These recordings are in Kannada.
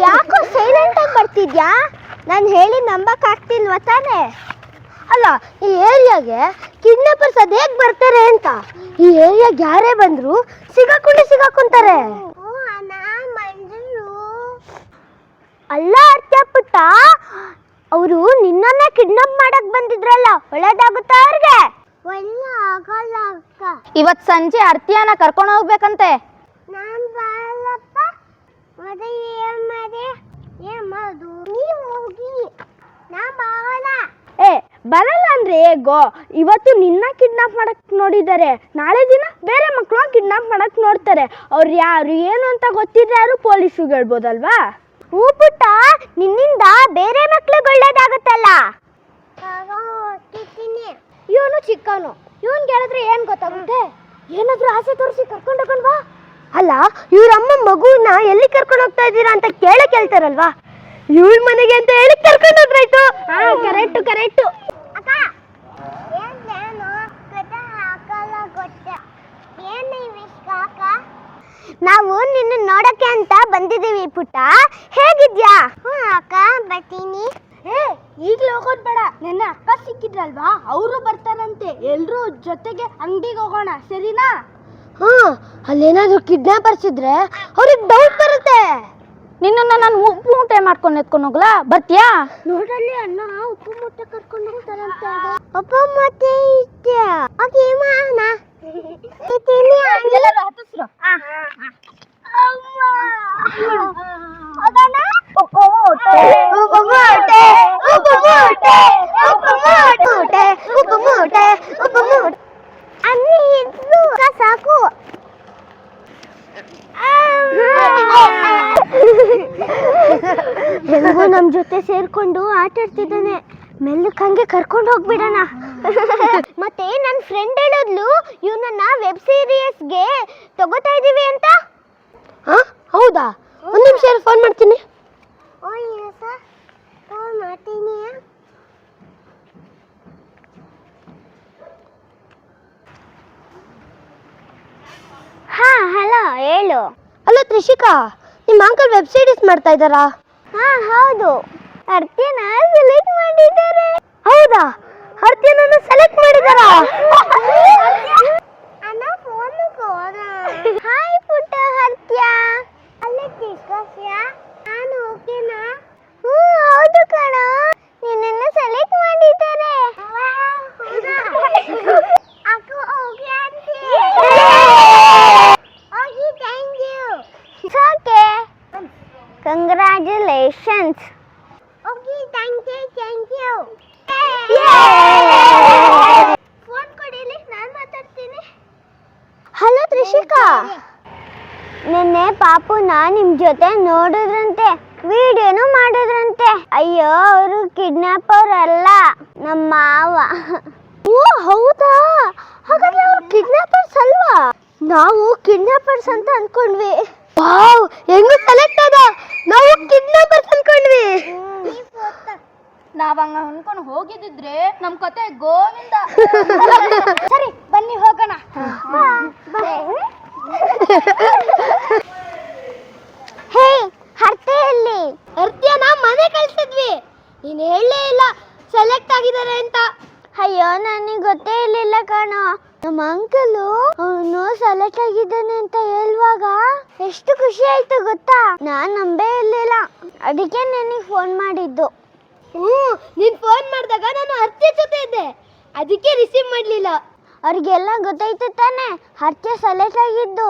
ಯಾಕೋ ಸೈಲೆಂಟ್ ಆಗಿ ಬರ್ತಿದ್ಯಾ? ನಾನು ಹೇಳಿ ನಂಬಕ್ ಆಗ್ತಿಲ್ವ ತಾನೆ? ಅಲ್ಲ, ಈ ಏರಿಯಾಗೆ ಕಿಡ್ನಾಪರ್ಸ್ ಅದ್ ಹೇಗ್ ಬರ್ತಾರೆ ಅಂತ. ಈ ಏರಿಯಾಗೆ ಯಾರೇ ಬಂದ್ರು ಸಿಗಾಕೊಂತಾರೆ. ಅಲ್ಲ ಅರ್ಥ ಪುಟ್ಟ, ಅವರು ನಿನ್ನನ್ನೇ ಕಿಡ್ನಾಪ್ ಮಾಡಕ್ ಬಂದಿದ್ರಲ್ಲ, ಒಳ್ಳೇದಾಗುತ್ತಾ ಅವ್ರಿಗೆ? ಆಗಲ್ಲ ಅಕ್ಕ. ಇವತ್ ಸಂಜೆ ಅರ್ತಿಯನ್ನ ಕರ್ಕೊಂಡು ಹೋಗ್ಬೇಕಂತೆ. ನಾನ್ ಬರಲ್ಲಪ್ಪ. ಮತ್ತೆ ಏನ್ ಮಾಡೋದು? ನೀವು ಹೋಗಿ, ನಾ ಬರಲ್ಲ. ಬರಲ್ಲ ಅಂದ್ರೆ ಹೇಗೋ? ಇವತ್ತು ನಿನ್ನ ಕಿಡ್ನಾಪ್ ಮಾಡಕ್ ನೋಡಿದ್ದಾರೆ, ನಾಳೆ ದಿನ ಬೇರೆ ಮಕ್ಕಳು ಕಿಡ್ನಾಪ್ ಮಾಡಕ್ ನೋಡ್ತಾರೆ. ಅವ್ರು ಯಾರು ಏನು ಅಂತ ಗೊತ್ತಿದ್ರೆ ಯಾರು ಪೊಲೀಸ್ಗೆ ಹೇಳ್ಬೋದಲ್ವಾ? ಹೂ ಪುಟ್ಟ, ನಿನ್ನಿಂದ ಬೇರೆ ಮಕ್ಳಿಗೆ ಒಳ್ಳೇದಾಗುತ್ತಲ್ಲ. ಇವನು ಚಿಕ್ಕವನು, ಇವನ್ ಕೇಳಿದ್ರೆ ಏನ್ ಗೊತ್ತಾಗುತ್ತೆ? ಏನಾದ್ರೂ ಆಸೆ ತೋರಿಸಿ ಕರ್ಕೊಂಡೋಗಲ್ವಾ? ಅಲ್ಲ, ಇವ್ರಮ್ಮ ಮಗುನ ಎಲ್ಲಿ ಕರ್ಕೊಂಡು ಹೋಗ್ತಾ ಇದ್ದೀರಾ ಅಂತ ಕೇಳ್ತಾರಲ್ವಾ? ಇವಳ ಮನೆಗೆ ಅಂತ ಹೇಳಿ ಕರ್ಕೊಂಡೋದ್ರಾಯ್ತು. ಕರೆಕ್ಟು. ನಾವು ನಿನ್ನ ನೋಡಕ್ಕೆ ಅಂತ ಬಂದಿದ್ದೀವಿ ಪುಟ್ಟ, ಹೇಗಿದ್ಯಾ? ಅಕ್ಕ ಬರ್ತೀನಿ. ಈಗಲೇ ಹೋಗೋದ್ ಬೇಡ, ನೆನ್ನೆ ಅಕ್ಕ ಸಿಕ್ಕಿದ್ರಲ್ವಾ, ಅವರು ಬರ್ತಾರಂತೆ. ಎಲ್ರೂ ಜೊತೆಗೆ ಅಂಗಡಿಗೆ ಹೋಗೋಣ, ಸರಿನಾ? ಅಲ್ಲೇನಾದ್ರೂ ಕಿಡ್ನಾಪರ್ಸ್ ಇದ್ರೆ ಅವ್ರಿಗೆ ಡೌಟ್ ಬರುತ್ತೆ. ನಿನ್ನನ್ನು ನಾನು ಉಪ್ಪು ಮೂಟೆ ಮಾಡ್ಕೊಂಡು ಎತ್ಕೊಂಡು ಹೋಗ್ಲಾ? ಬರ್ತೀಯಾ? ನೋಡಲ್ಲಿ ಅಣ್ಣ ಉಪ್ಪು ಮೂಟೆ ಕರ್ಕೊಂಡು ಹೋಗ್ತಾರಂತೆ. ಉಪ್ಪು ಮೂಟೆ ಇಷ್ಟೇ. ಓಕೆ ಮಾನ. ಎಲ್ಲರೂ ಹತ್ತಿಸ್ರು. ಉಪ್ಪು ಮೂಟೆ, ಉಪ್ಪು ಮೂಟೆ, ಉಪ್ಪು ಮೂಟೆ, ಉಪ್ಪು ಮೂಟೆ, ಉಪ್ಪು ಮೂಟೆ, ಉಪ್ಪು ಮೂಟೆ. ಅಲ್ಲಿ ಇದ್ದು ಸಾಕು. ಹೆಂಗೋ ನಮ್ ಜೊತೆ ಸೇರ್ಕೊಂಡು ಆಟ ಆಡ್ತಿದ್ದಾನೆ, ಮೆಲ್ಲಕ್ ಹಂಗೆ ಕರ್ಕೊಂಡು ಹೋಗ್ಬಿಡೋಣ. ಮತ್ತೆ ನನ್ನ ಫ್ರೆಂಡ್ ಹೇಳಿದ್ಲು ಇವನನ್ನ ವೆಬ್ ಸೀರೀಸ್ಗೆ ತಗೋತಾ ಇದೀವಿ ಅಂತ. ಹೌದಾ? ಒಂದ್ ನಿಮಿಷ ಫೋನ್ ಮಾಡ್ತೀನಿ. ಹಲೋ, ಹೇಳು. ಅಲ್ಲ ತ್ರಿಷಿಕಾ, ನಿಮ್ಮ ಅಂಕಲ್ ವೆಬ್ ಸೀರೀಸ್ ಮಾಡ್ತಾ ಇದ್ದಾರಾ? ಹೌದು. ಅರ್ತಿಯನ ಸೆಲೆಕ್ಟ್ ಮಾಡಿದ್ದಾರೆ. ಹೌದಾ? ಅರ್ತಿಯನನ್ನು ಸೆಲೆಕ್ಟ್ ಮಾಡಿದಾರಾ? ಹಾಯ್ ಪುಟ್ಟ ಅರ್ತ್ಯ. ನಾನು ಓಕೆನಾ? ಹೌದು ಕಣ, ನಿನ್ನನ್ನು ಸೆಲೆಕ್ಟ್ ಮಾಡಿದ್ದಾರೆ. Congratulations. Okay, thank you. Phone ಕೊಡಿಲಿ, ನಾನು ಮಾತಾಡ್ತೀನಿ. ಹಲೋ ತ್ರಿಷಿಕಾ, ನಿನ್ನೆ ಪಾಪುನ ನಿಮ್ ಜೊತೆ ನೋಡಿದ್ರಂತೆ, ವಿಡಿಯೋನು ಮಾಡಿದ್ರಂತೆ. ಅಯ್ಯೋ, ಅವರು ಕಿಡ್ನಾಪರ್ ಅಲ್ಲ, ನಮ್ಮ ಮಾವ. ಓ ಹೌದಾ? ಹಾಗಾದ್ರೆ ಅವ್ರು ಕಿಡ್ನಾಪರ್ಸ್ ಅಲ್ವಾ? ನಾವು ಕಿಡ್ನಾಪರ್ಸ್ ಅಂತ ಅನ್ಕೊಂಡ್ವಿ. ವಾವ್, ಹೆಂಗೂ ಸೆಲೆಕ್ಟ್ ಆದ. ನಾವು ಕಿಡ್ನಾಪರ್ಸ್ ಅನ್ಕೊಂಡ್ವಿ. ನಾವ್ ಹಂಗ ಅನ್ಕೊಂಡು ಹೋಗಿದ್ರೆ ನಮ್ ಕತೆ ಗೋವಿಂದ. ಸರಿ ಬನ್ನಿ ಹೋಗೋಣ. ಹೇ ಹರ್ತೆಯಲ್ಲಿ ಹರ್ತಿಯನ ಮನೆ ಕಳ್ಸಿದ್ವಿ, ನೀನ್ ಹೇಳಲೇ ಇಲ್ಲ ಸೆಲೆಕ್ಟ್ ಆಗಿದ್ದಾರೆ ಅಂತ. ಅಯ್ಯೋ, ನನಗೆ ಗೊತ್ತೇ ಇರ್ಲಿಲ್ಲ ಕಣೋ. ನಮ್ಮ ಅಂಕಲು ಅವನು ಸೆಲೆಕ್ಟ್ ಆಗಿದ್ದಾನೆ ಅಂತ ಹೇಳುವಾಗ ಎಷ್ಟು ಖುಷಿ ಆಯ್ತು ಗೊತ್ತಾ? ನಾನ್ ನಂಬೇ ಇರ್ಲಿಲ್ಲ, ಅದಕ್ಕೆ ನನಗೆ ಫೋನ್ ಮಾಡಿದ್ದು. ನೀನ್ ಫೋನ್ ಮಾಡಿದಾಗ ನಾನು ಹರ್ತ್ಯ ಜೊತೆ ಇದ್ದೆ, ಅದಕ್ಕೆ ರಿಸೀವ್ ಮಾಡ್ಲಿಲ್ಲ. ಅವ್ರಿಗೆಲ್ಲ ಗೊತ್ತಾಯ್ತು ತಾನೆ ಹರ್ತ್ಯ ಸೆಲೆಕ್ಟ್ ಆಗಿದ್ದು.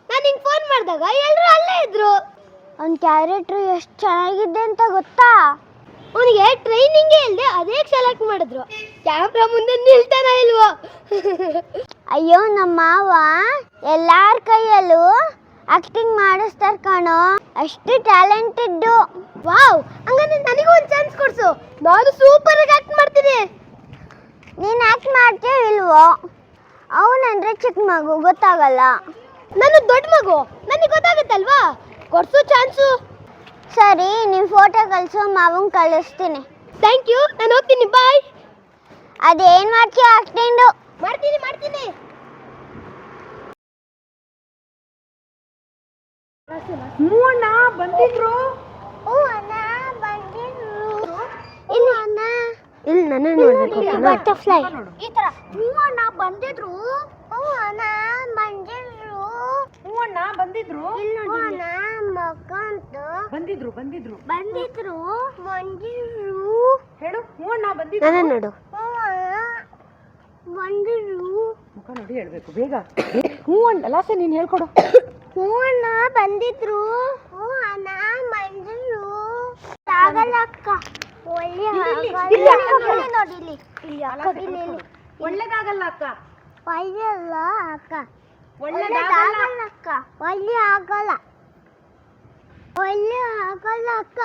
ನಾನು ನಿಂಗೆ ಫೋನ್ ಮಾಡಿದಾಗ ಎಲ್ಲರೂ ಅಲ್ಲೇ ಇದ್ರು. ಅವ್ನ ಕ್ಯಾರೆಕ್ಟರ್ ಎಷ್ಟು ಚೆನ್ನಾಗಿದೆ ಅಂತ ಗೊತ್ತಾ? ಅವನಿಗೆ ಟ್ರೈನಿಂಗೇ ಇಲ್ಲದೆ ಅದೇ ಸೆಲೆಕ್ಟ್ ಮಾಡಿದ್ರು. ಕ್ಯಾಮ್ರಾ ಮುಂದೆ ನಿಲ್ತಾನ ಇಲ್ವೋ? ಅಯ್ಯೋ, ನಮ್ಮ ಮಾವ ಎಲ್ಲಾರ ಕೈಯಲ್ಲೂ ಆಕ್ಟಿಂಗ್ ಮಾಡಿಸ್ತಾರ ಕಣೋ, ಅಷ್ಟು ಟ್ಯಾಲೆಂಟೆಡ್. ವಾವ್, ಹಂಗಂದ್ರೆ ನನಗೂ ಒಂದು ಚಾನ್ಸ್ ಕೊಡ್ಸು, ನಾನು ಸೂಪರ್ ಆಗಿ ಆಕ್ಟ್ ಮಾಡ್ತೀನಿ. ನೀನು ಆಕ್ಟ್ ಮಾಡ್ತೀಯೋ ಇಲ್ವೋ? ಅವನಂದ್ರೆ ಚಿಕ್ಕ ಮಗು, ಗೊತ್ತಾಗಲ್ಲ. ನಾನು ದೊಡ್ಡ ಮಗು, ನನಗೆ ಗೊತ್ತಾಗುತ್ತಲ್ವಾ? ಕೊಡ್ಸು ಚಾನ್ಸು. ಸರಿ, ನೀವು ಫೋಟೋ ಕಳಿಸು, ಮಾವಂಗೆ ಕಳಿಸ್ತೀನಿ. ಥ್ಯಾಂಕ್ ಯು, ನಾನು ಹೋಗ್ತೀನಿ, ಬಾಯ್. ಅದೇನು ಮಾಡ್ತೀಯ ಆಕ್ಟಿಂಗು? ಮಾಡ್ತೀನಿ. ಹ್ಞೂ ಅಣ್ಣ ಬಂದಿದ್ರು. ಇಲ್ಲಿ ಅಣ್ಣ, ಇಲ್ಲಿ ನನ್ನ ನೋಡ್ಬೇಕು ಬಟರ್ಫ್ಲೈ ಈ ತರ. ಹ್ಞೂ ಅಣ್ಣ ಬಂದಿದ್ರು. ಹ್ಞೂ ಅಣ್ಣ ಬಂದಿದ್ರು. ಹ್ಞೂ ಅಣ್ಣ ಬಂದಿದ್ರು. ಹ್ಞೂ ಅಣ್ಣ ಮಕ್ಕಂತು ಬಂದಿದ್ರು ಬಂದಿದ್ರು ಬಂದಿದ್ರು ಬಂದಿದ್ರು. ಹೇಳು. ಹ್ಞೂ ಅಣ್ಣ ಬಂದಿದ್ರು. ನನ್ನ ನೋಡು. ಹ್ಞೂ ಅಣ್ಣ ಬಂದಿದ್ರು. ಮುಖ ನೋಡಿ ಹೇಳ್ಬೇಕು ಬೇಗ. ಹ್ಞೂ ಅಣ್ಣ ಲಾಸೆ ನೀನು ಹೇಳ್ಕೊಡು. ಹ್ಞೂ ಅಣ್ಣ ಬಂದಿದ್ರು. ಹ್ಞೂ ಅಣ್ಣ ಬಂದಿದ್ರು. ಆಗಲ್ಲ ಅಕ್ಕ. ಒಳ್ಳೆ ಇಲ್ಲಿ ಅಕ್ಕ ಇಲ್ಲಿ ನೋಡಿ ಇಲ್ಲಿ ಇಲ್ಲಿ ಅಕ್ಕ ಇಲ್ಲಿ ಇಲ್ಲಿ ಒಳ್ಳೇದಾಗಲ್ಲ ಅಕ್ಕ. ಒಳ್ಳೆಯಲ್ಲ ಅಕ್ಕ. ಒಳ್ಳೇದಾಗಲ್ಲ ಅಕ್ಕ. ಒಳ್ಳೆ ಆಗಲ್ಲ. ಒಳ್ಳೆ ಆಗಲ್ಲ ಅಕ್ಕ.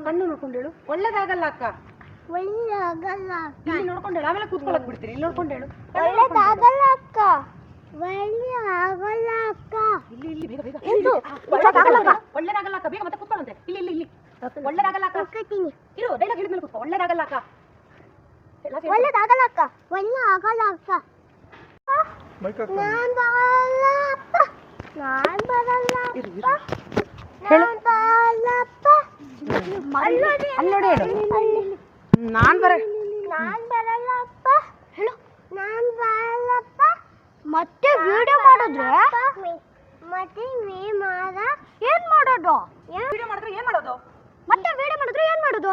ಕಣ್ಣು ನೋಡ್ಕೊಂಡು ಹೇಳು. ಒಳ್ಳೇದಾಗಲ್ಲ ಅಕ್ಕ. ಒಳ್ಳೆ ಆಗಲ್ಲ ಅಕ್ಕ. ಇಲ್ಲಿ ನೋಡ್ಕೊಂಡು ಹೇಳು. ಆಮೇಲೆ ಕೂತ್ಕೊಳ್ಳಕ್ ಬಿಡ್ತೀನಿ. ಇಲ್ಲಿ ನೋಡ್ಕೊಂಡು ಹೇಳು. ಒಳ್ಳೆದಾಗಲ್ಲ ಅಕ್ಕ. ಒಳ್ಳೆ ಆಗಲ್ಲ ಅಕ್ಕ. ಇಲ್ಲಿ ಇಲ್ಲಿ ಬೇಗ ಬೇಗ. ಇದು ಒಳ್ಳೇದಾಗಲ್ಲ ಅಕ್ಕ. ಒಳ್ಳೇದಾಗಲ್ಲ ಅಕ್ಕ. ಬೇಗ ಮತ್ತೆ ಕೂತ್ಕೊಳ್ಳಂತೆ. ಇಲ್ಲಿ ಇಲ್ಲಿ ಇಲ್ಲಿ ಒಳ್ಳೇದಾಗಲ್ಲ ಅಕ್ಕ. ಕೂತ್ಕೊತೀನಿ. ಇರು ಡೈಲಾಗ್ ಹೇಳಿದ್ಮೇಲೆ ಕೂತ್ಕೊ. ಒಳ್ಳೇದಾಗಲ್ಲ ಅಕ್ಕ. ಒಳ್ಳೆದಾಗಲ್ಲ ಅಕ್ಕ. ಒಳ್ಳೆ ಆಗಲ್ಲ ಅಕ್ಕ. ನಾನ್ ಬರಲ್ಲ ಅಪ್ಪ. ನಾನ್ ಬರಲ್ಲ ಅಪ್ಪ. ನಾನ್ ಬರಲ್ಲ ಅಪ್ಪ. ಅಲ್ಲಿ ನೋಡಿ ಹೇಳು. ನಾನ್ ನಾನ್ ಬರಲ್ಲ ಅಪ್ಪ. ಹೇಳು. ನಾನ್ ಬರಲ್ಲ ಅಪ್ಪ. ಮತ್ತೆ ವಿಡಿಯೋ ಮಾಡಿದ್ರೆ ಮತ್ತೆ ಏನ್ ಮಾಡೋದು? ವಿಡಿಯೋ ಮಾಡಿದ್ರೆ ಏನ್ ಮಾಡೋದು? ಮತ್ತೆ ವಿಡಿಯೋ ಮಾಡಿದ್ರೆ ಏನ್ ಮಾಡೋದು?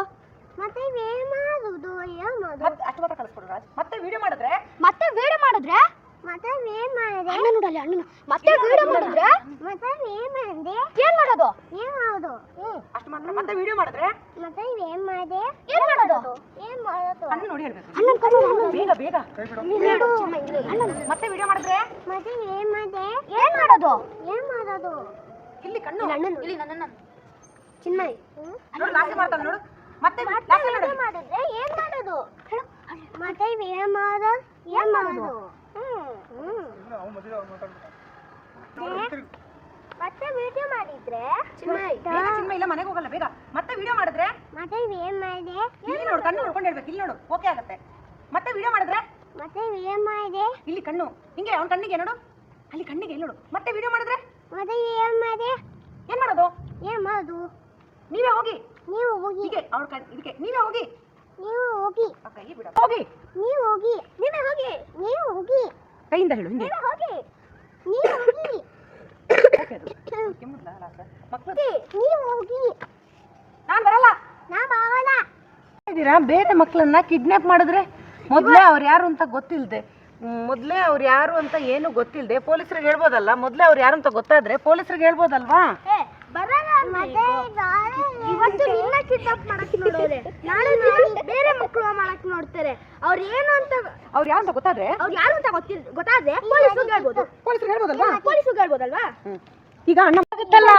ಮತ್ತೆ ಏನ್ ಮಾಡೋದು? ಏನ್ ಮಾಡೋದು? ಮತ್ತೆ ಅಷ್ಟು ಮಾತ್ರ ಕಳಿಸ್ಕೊಡು ರಾಜ್. ಮತ್ತೆ ವಿಡಿಯೋ ಮಾಡಿದ್ರೆ ಮತ್ತೆ ವಿಡಿಯೋ ಮಾಡಿದ್ರೆ ಮತ್ತೆ ಏನ್ ಮಾಡಿದ್ರೆ ಅಣ್ಣ ನೋಡಲ್ಲ ಅಣ್ಣ. ಮತ್ತೆ ವಿಡಿಯೋ ಮಾಡಿದ್ರೆ ಮತ್ತೆ ಏನ್ ಮಾಡಿದೆ? ಏನ್ ಮಾಡೋದು? ಏನ್ ಮಾಡೋದು? ಅಷ್ಟು ಮಾತ್ರ. ಮತ್ತೆ ವಿಡಿಯೋ ಮಾಡಿದ್ರೆ ಮತ್ತೆ ಏನ್ ಮಾಡಿದೆ? ಏನ್ ಮಾಡೋದು? ಏನ್ ಮಾಡೋದು? ಕಣ್ಣು ನೋಡಿ ಹೇಳ್ಬೇಕು. ಅಣ್ಣ ಕಣ್ಣು ಬೇಗ ಬೇಗ. ಮತ್ತೆ ವಿಡಿಯೋ ಮಾಡಿದ್ರೆ ಮತ್ತೆ ಏನ್ ಮಾಡಿದೆ? ಏನ್ ಮಾಡೋದು? ಏನ್ ಮಾಡೋದು? ಇಲ್ಲಿ ಕಣ್ಣು ಇಲ್ಲಿ ನನ್ನ ಚಿನ್ಮಯ್ ನೋಡು ಲಾಸೆ ಮಾಡ್ತಾನೆ ನೋಡು. ಮತ್ತೆ ಲಾಸೆ ನೋಡು. ಮಾಡಿದ್ರೆ ಏನ್ ಮಾಡೋದು? ಹೇಳು. ಮತ್ತೆ ಏನ್ ಮಾಡೋದು? ಏನ್ ಮಾಡೋದು? ಮತ್ತೆ ವಿಡಿಯೋ ಮಾಡಿದ್ರೆ ಚಿನ್ಮಯ ಇಲ್ಲ ಮನೆಗೆ ಹೋಗಲ್ಲ ಬೇಗ. ಮತ್ತೆ ವಿಡಿಯೋ ಮಾಡಿದ್ರೆ ಮತ್ತೆ ಏನ್ ಮಾಡಿದೆ? ಇಲ್ಲಿ ನೋಡು. ಕಣ್ಣು ನೋಡ್ಕೊಂಡು ಹೇಳ್ಬೇಕು. ಇಲ್ಲಿ ನೋಡು. ಓಕೆ ಆಗುತ್ತೆ. ಮತ್ತೆ ವಿಡಿಯೋ ಮಾಡಿದ್ರೆ ಮತ್ತೆ ಏನ್ ಮಾಡಿದೆ? ಇಲ್ಲಿ ಕಣ್ಣು ಹಿಂಗೆ ಅವ್ನ ಕಣ್ಣಿಗೆ ನೋಡು. ಅಲ್ಲಿ ಕಣ್ಣಿಗೆ ಇಲ್ಲಿ ನೋಡು. ಮತ್ತೆ ವಿಡಿಯೋ ಮಾಡಿದ್ರೆ ಮತ್ತೆ ಏನ್ ಮಾಡಿದೆ? ಏನ್ ಮಾಡೋದು? ಏನ್ ಮಾಡೋದು? ನೀವೇ ಹೋಗಿ. ನೀವು ಹೋಗಿ. ಹೀಗೆ ಅವ್ರ ಇದಕ್ಕೆ ನೀವೇ ಹೋಗಿ. ನೀವು ಹೋಗಿ. ಕೈ ಬಿಡ. ಹೋಗಿ. ನೀವು ಹೋಗಿ. ನೀವೇ ಹೋಗಿ. ನೀವು ಹೋಗಿ. ಕೈಯಿಂದ ಹೇಳು ಹಿಂಗೆ. ನೀವೇ ಹೋಗಿ. ನೀವು ಹೋಗಿ. ಓಕೆ ಅದು ಕೆಮ್ಮುತ್ತಾ ಲಾಸ ಮಕ್ಕಳು. ನೀವು ಹೋಗಿ. ನಾನು ಬರಲ್ಲ. ನಾ ಬರಲ್ಲ. ಇದ್ದೀರಾ ಬೇರೆ ಮಕ್ಕಳನ್ನ ಕಿಡ್ನಾಪ್ ಮಾಡಿದ್ರೆ ಮೊದಲೇ ಅವ್ರು ಯಾರು ಅಂತ ಗೊತ್ತಿಲ್ಲದೆ ಏನು ಗೊತ್ತಿಲ್ಲದೆ ಪೊಲೀಸರಿಗೆ ಹೇಳ್ಬೋದಲ್ಲ. ಮೊದಲೇ ಅವ್ರು ಯಾರು ಅಂತ ಗೊತ್ತಾದ್ರೆ ಪೊಲೀಸರಿಗೆ ಹೇಳ್ಬೋದಲ್ವಾ? ಬರಲ್ಲ. ಮತ್ತೆ ಇವತ್ತು ನಿನ್ನ ಕಿಡ್ನಾಪ್ ಮಾಡಕ್ ನೋಡೋರೆ, ನಾಳೆ ಬೇರೆ ಮಕ್ಕಳು ಮಾಡಕ್ ನೋಡ್ತಾರೆ. ಅವ್ರು ಏನು ಅಂತ ಅವ್ರು ಯಾರು ಅಂತ ಗೊತ್ತಾದ್ರೆ ಗೊತ್ತಾದ್ರೆ ಪೊಲೀಸರಿಗೆ ಹೇಳ್ಬೋದು. ಪೊಲೀಸರಿಗೆ ಹೇಳ್ಬೋದಲ್ವಾ? ಪೊಲೀಸರಿಗೆ ಹೇಳ್ಬೋದಲ್ವಾ? ಈಗ ಅಣ್ಣ ಆಗುತ್ತಲ್ಲ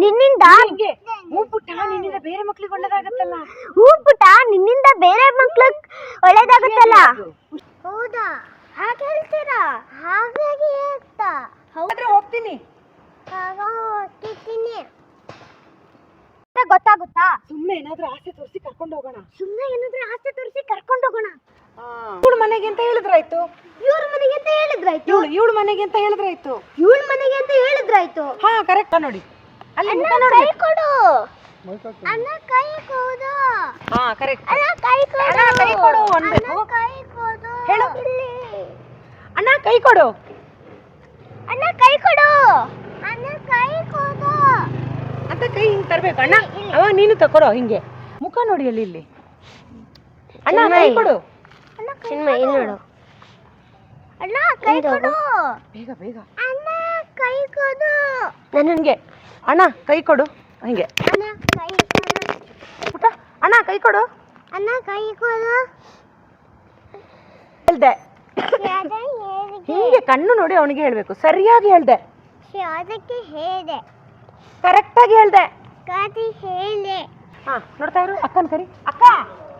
ನಿನ್ನಿಂದ ಹೂಪುಟ್ಟ ನಿನ್ನಿಂದ ಬೇರೆ ಮಕ್ಳಿಗೆ ಒಳ್ಳೇದಾಗತ್ತಲ್ಲ. ಹೂಪುಟ ನಿನ್ನಿಂದ ಬೇರೆ ಮಕ್ಳಿಗೆ ಒಳ್ಳೇದಾಗುತ್ತಲ್ಲ. ಹೌದಾ? ಹಾಗೆ ಹೇಳ್ತೀರಾ? ಹಾಗೆ ಹೇಳ್ತಾ ಹೌದ್ರೆ ಹೋಗ್ತೀನಿ. ಹೋಗ್ತೀನಿ. ಗೊತ್ತಾಗುತ್ತಾ? ಸುಮ್ಮನೆ ಏನಾದ್ರೂ ಆಸೆ ತೋರಿಸಿ ಕರ್ಕೊಂಡು ಹೋಗೋಣ. ಸುಮ್ಮನೆ ಏನಾದ್ರೂ ಆಸೆ ತೋರಿಸಿ ಕರ್ಕೊಂಡು ಹೋಗೋಣ. ಇವಳ ಮನೆಗೆ ಅಂತ ಹೇಳಿದ್ರಾಯ್ತು. ಇವ್ರ ಮನೆಗೆ ಅಂತ ಹೇಳಿದ್ರಾಯ್ತು. ಇವಳ ಮನೆಗೆ ಅಂತ ಹೇಳಿದ್ರಾಯ್ತು. ಇವಳ ಮನೆಗೆ ಅಂತ ಹೇಳಿದ್ರಾಯ್ತು. ಹಾ ಕರೆಕ್ಟ್ ನೋಡಿ. ಅಲ್ಲಿ ಮುಖ ಕೈ ನೋಡಿ. ಕೊಡು. ಅಣ್ಣ ಕೈ ಕೊಡು. ಹಾ ಕರೆಕ್ಟ್. ಅಣ್ಣ ಕೈ ಕೊಡು. ಅಣ್ಣ ಕೈ ಕೊಡು ಅನ್ಬೇಕು. ಕೈ ಕೊಡು. ಹೇಳು. ಇಲ್ಲಿ. ಅಣ್ಣ ಕೈ ಕೊಡು. ಅಣ್ಣ ಕೈ ಕೊಡು. ಅಣ್ಣ ಕೈ ಕೊಡು ಅಂತ ಕೈ ಹಿಂಗ್ ತರ್ಬೇಕು. ಅಣ್ಣ ಅವಾಗ ನೀನು ತಕೊಡೋ ಹಿಂಗೆ. ಮುಖ ನೋಡಿ ಅಲ್ಲಿ ಇಲ್ಲಿ. ಅಣ್ಣ ಕೈ ಕೊಡು. ಚಿನ್ಮಯ್ ಇಲ್ಲಿ ನೋಡು. ಅಣ್ಣ ಕೈ ಕೊಡು. ಬೇಗ ಬೇಗ. ಅಣ್ಣ ಕೈ ಕೊಡು. ನನಗೆ ಅಣ್ಣ ಕೈ ಕೊಡು ಹಿಂಗೆ. ಅಣ್ಣ ಕೈ ಕೊಡು. ಪುಟ್ಟ ಅಣ್ಣ ಕೈ ಕೊಡು. ಅಣ್ಣ ಕೈ ಕೊಡು. ಹೇಳ್ದೆ ಹಿಂಗೆ ಕಣ್ಣು ನೋಡಿ ಅವನಿಗೆ ಹೇಳ್ಬೇಕು. ಸರಿಯಾಗಿ ಹೇಳ್ದೆ. ಅದಕ್ಕೆ ಹೇಳಿದೆ. ಕರೆಕ್ಟಾಗಿ ಹೇಳ್ದೆ. ಕಾಟಿ ಹೇಳಿದೆ. ಹಾ ನೋಡ್ತಾ ಇರು. ಅಕ್ಕನ ಕರಿ. ಅಕ್ಕ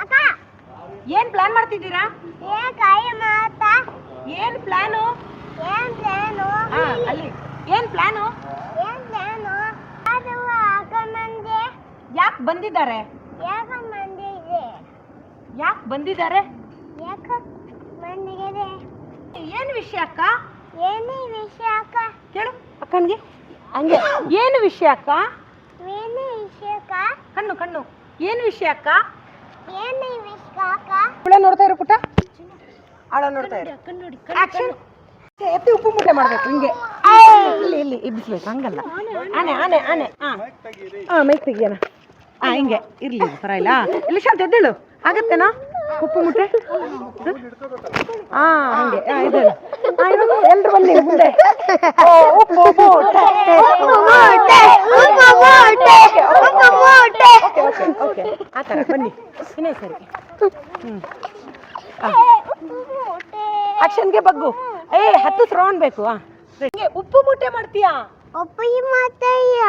ಅಕ್ಕ ಏನ್ ಪ್ಲಾನ್ ಮಾಡ್ತಿದ್ದೀರಾ? ಕೈ ಮಾತಾ. ಏನ್ ಪ್ಲಾನು? ಏನ್ ಪ್ಲಾನು? ಹಾ ಅಲ್ಲಿ ಏನ್ ಪ್ಲಾನು? ಏನ್ ಪ್ಲಾನು? ಅದು ಆಗಮಂದೆ. ಯಾಕೆ ಬಂದಿದ್ದಾರೆ? ಯಾಕ ಮಂದಿದೆ? ಯಾಕೆ ಬಂದಿದ್ದಾರೆ? ಯಾಕ ಮಂದಿದೆ? ಏನ್ ವಿಷಯ ಅಕ್ಕ? ಏನೇ ವಿಷಯ ಅಕ್ಕ? ಕೇಳು ಅಕ್ಕನ್ಗೆ. ಹಂಗೆ ಏನು ವಿಷಯ ಅಕ್ಕ? ಏನು ವಿಷಯಕ್ಕ? ಕಣ್ಣು ಕಣ್ಣು ಏನು ವಿಷಯ ಅಕ್ಕ? ಏನು ವಿಷಯಕ್ಕ? ಹುಳ ನೋಡ್ತಾ ಇರು ಪುಟ್ಟ, ಆಳ ನೋಡ್ತಾ ಇರು. ಆಕ್ಷನ್. ಎತ್ತಿ ಉಪ್ಪು ಮೂಟೆ ಮಾಡ್ಬೇಕು ಹಿಂಗೆ, ಇಲ್ಲಿ ಇಲ್ಲಿ ಇಬ್ಬಿಸ್ಬೇಕು, ಹಂಗಲ್ಲ. ಆನೆ ಆನೆ ಆನೆ. ಹಾ ಮೈಕ್ ತೆಗಿಯೋಣ. ಹಿಂಗೆ ಇರ್ಲಿ, ಪರವಾಗಿಲ್ಲ. ಇಲ್ಲಿ ಶಾಂತ ಎದ್ದೇಳು, ಆಗತ್ತೇನಾ ಉಪ್ಪು ಮೂಟೆ? ಹಂಗೆ ಇದೇಳು. ಇವಾಗ ಎಲ್ರು ಬನ್ನಿ ಮುಂದೆ. ಉಪ್ಪು ಮೂಟೆ, ಓಕೆ ಆ ಥರ ಬನ್ನಿ, ಇನ್ನೇ ಸರಿ. ಆಕ್ಷನ್ಗೆ ಬಗ್ಗು. ಹತ್ತು ಶ್ರವಣ್ ಬೇಕು. ಉಪ್ಪು ಮೂಟೆ ಮಾಡ್ತೀಯಾ? ಉಪ್ಪು ಮಾತಯ್ಯ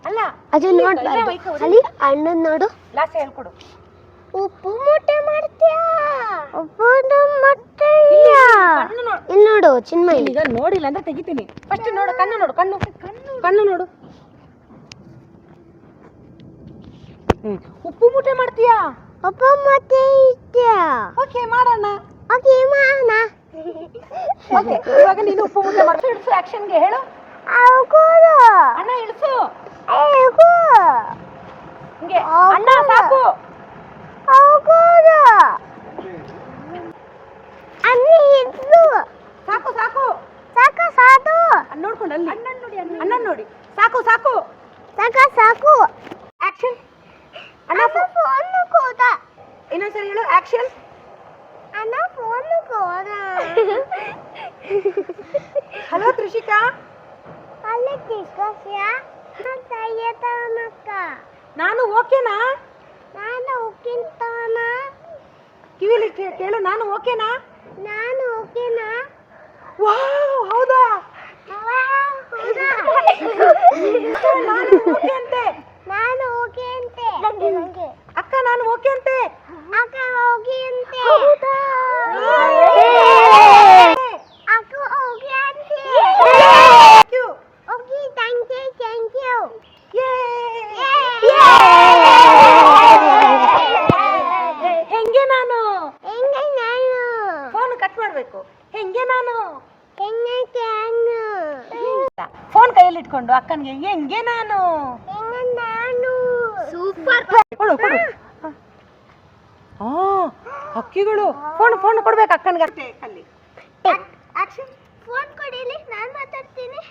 ಅಲ್ಲ, ಅದು ನೋಡ್ಬಾರ್ದು. ಅಲ್ಲಿ ಅಣ್ಣನ್ ನೋಡು, ಲಾಸ್ಟ್ ಹೇಳ್ಕೊಡು. ಉಪ್ಪು ಮೂಟೆ ಮಾಡ್ತೀಯಾ? ಉಪ್ಪು ಮೂಟೆಯ ಇಲ್ಲಿ ನೋಡು ಚಿನ್ಮಯಿ. ಈಗ ನೋಡಿಲ್ಲ ಅಂದ್ರೆ ತೆಗಿತೀನಿ. ಫಸ್ಟ್ ನೋಡು, ಕಣ್ಣು ನೋಡು, ಕಣ್ಣು ಕಣ್ಣು ನೋಡು. ಉಪ್ಪು ಮೂಟೆ ಮಾಡ್ತೀಯಾ? ಉಪ್ಪು ಮೂಟೆ ಇದೆಯಾ? ಓಕೆ ಮಾಡೋಣ. ಓಕೆ ಮಾಡೋಣ. ಓಕೆ, ಇವಾಗ ನೀನು ಉಪ್ಪು ಮೂಟೆ ಮಾಡ್ತೀಯ. ಇಳಿಸು, ಆಕ್ಷನ್ಗೆ ಹೇಳು. ಆಗೋದು ಅಣ್ಣ ಇಳಿಸು. ಆಗೋ ಹಿಂಗೆ ಅಣ್ಣ ಸಾಕು. ಆಗೋದು ಅನ್ನಿ ಇದ್ದು ಸಾಕು ಸಾಕು ಸಾಕು ಸಾಕು. ನೋಡ್ಕೊಂಡು ಅಲ್ಲಿ ಅಣ್ಣನ್ ನೋಡಿ, ಅಣ್ಣನ್ ನೋಡಿ. ಸಾಕು ಸಾಕು ಸಾಕು ಸಾಕು. ಆಕ್ಷನ್. ಅಣ್ಣ ಫೋನ್ ಕೋದ. ಇನ್ನೊಂದ್ಸರಿ ಹೇಳು, ಆಕ್ಷನ್. ಅಣ್ಣ ಫೋನ್ ಕೋದ. ಹಲೋ ತ್ರಿಷಿಕಾ. ಅಲ್ಲಿ ತಿಸ್ಕೋಸ್ಯ ತಯ್ಯತನಕ್ಕ. ನಾನು ಓಕೆನಾ? ನಾನು ಓಕೆಂತಾನ. ಕಿವಿಲಿ ಕೇಳು, ನಾನು ಓಕೆನಾ? ನಾನು ಓಕೆನಾ? ವಾವ್, ಹೌದಾ? ನಾನು ಓಕೆ ಅಂತೆ. ನಾನು ಓಕೆ ಅಂತೆ. ಅಕ್ಕ ನಾನು ಓಕೆ ಅಂತೆ. ಅಕ್ಕ ಓಕೆ ಅಂತೆ. ಅಕ್ಕ ಓಕೆ ಅಂತೆ. Okay, thank you thank you. ಹೆಂಗೆ ನಾನು? ಹೆಂಗೆ ನಾನು? ಫೋನ್ ಕಟ್ ಮಾಡ್ಬೇಕು. ಹೆಂಗೆ ನಾನು? ಹೆಂಗೆ ನಾನು? ಫೋನ್ ಕೈಯಲ್ಲಿ ಇಟ್ಕೊಂಡು ಅಕ್ಕನ್ಗೆ ಹೆಂಗೆ ನಾನು? ಹೆಂಗೆ ನಾನು? ಸೂಪರ್. ಕೊಡು ಕೊಡು. ಹಕ್ಕಿಗಳು. ಫೋನ್ ಫೋನ್ ಕೊಡ್ಬೇಕು ಅಕ್ಕನ್ಗೆ. ಫೋನ್ ಕೊಡಿಲಿ, ನಾನು ಮಾತಾಡ್ತೀನಿ.